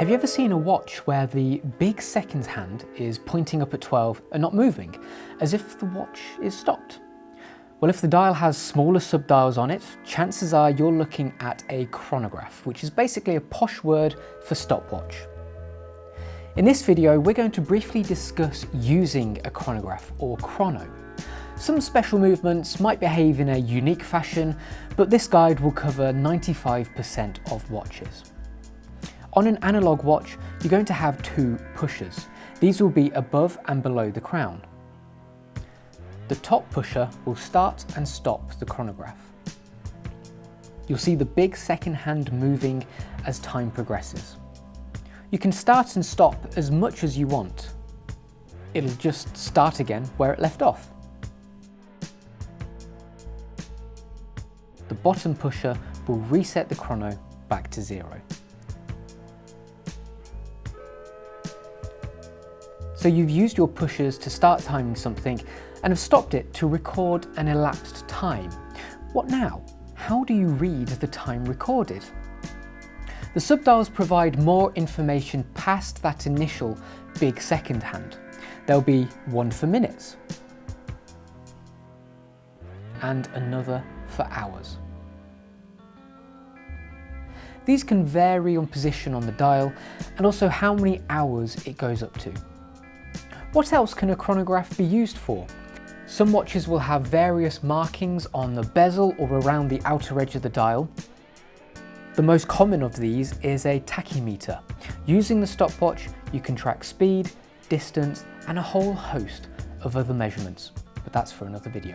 Have you ever seen a watch where the big second hand is pointing up at 12 and not moving, as if the watch is stopped? Well, if the dial has smaller subdials on it, chances are you're looking at a chronograph, which is basically a posh word for stopwatch. In this video, we're going to briefly discuss using a chronograph or chrono. Some special movements might behave in a unique fashion, but this guide will cover 95% of watches. On an analogue watch, you're going to have two pushers. These will be above and below the crown. The top pusher will start and stop the chronograph. You'll see the big second hand moving as time progresses. You can start and stop as much as you want. It'll just start again where it left off. The bottom pusher will reset the chrono back to 0. So you've used your pushers to start timing something and have stopped it to record an elapsed time. What now? How do you read the time recorded? The subdials provide more information past that initial big second hand. There'll be one for minutes and another for hours. These can vary on position on the dial and also how many hours it goes up to. What else can a chronograph be used for? Some watches will have various markings on the bezel or around the outer edge of the dial. The most common of these is a tachymeter. Using the stopwatch, you can track speed, distance, and a whole host of other measurements, but that's for another video.